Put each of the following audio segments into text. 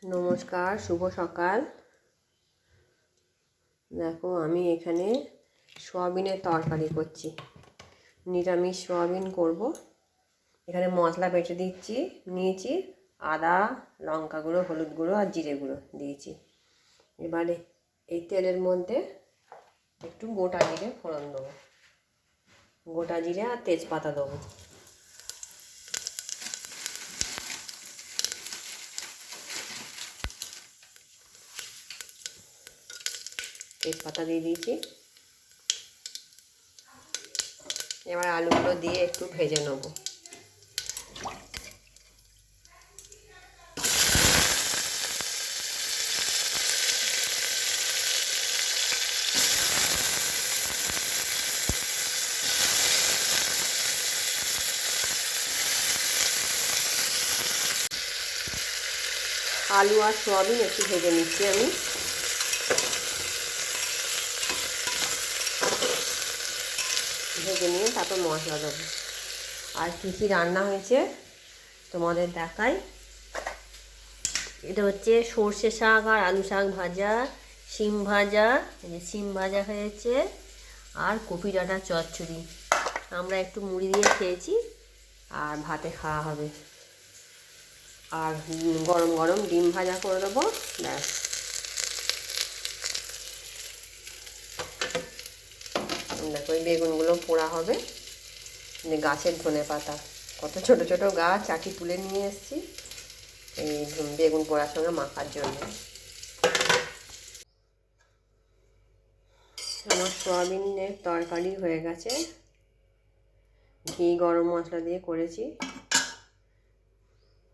নমস্কার, শুভ সকাল। দেখো আমি এখানে সোয়াবিনের তরকারি করছি, নিরামিষ সোয়াবিন করব। এখানে মশলা বেটে নিয়েছি আদা, লঙ্কা গুঁড়ো, হলুদ গুঁড়ো আর জিরে গুঁড়ো দিয়েছি। এবারে এই তেলের মধ্যে একটু গোটা জিরে ফোড়ন দেবো, গোটা জিরে আর তেজপাতা দেবো। তেজপাতা দিয়ে দিয়েছি। এবার আলুগুলো দিয়ে একটু ভেজে নেব। আলু আর সোয়াবিন একটু ভেজে নিচ্ছি আমি। ভেজে নিয়ে তারপর মশলা দেবো। আর কী কী রান্না হয়েছে তোমাদের দেখাই। এটা হচ্ছে সর্ষে শাক আর আলু শাক ভাজা, শিম ভাজা, এই যে শিম ভাজা হয়েছে, আর কপি ডাঁটার চচ্চড়ি। আমরা একটু মুড়ি দিয়ে খেয়েছি, আর ভাতে খাওয়া হবে। আর গরম গরম ডিম ভাজা করে দেবো, ব্যাস। দেখো এই বেগুনগুলো পোড়া হবে। গাছের ধনেপাতা, কত ছোট ছোট গাছ, চাটি তুলে নিয়ে এসেছি এই বেগুন পোড়ার সঙ্গে মাখার জন্য। আমার সোয়াবিনের তরকারি হয়ে গেছে, ঘি গরম মশলা দিয়ে করেছি।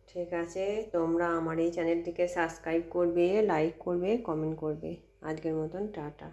ঠিক আছে, তোমরা আমার এই চ্যানেলটিকে সাবস্ক্রাইব করবে, লাইক করবে, কমেন্ট করবে। আজকের মতন টাটা।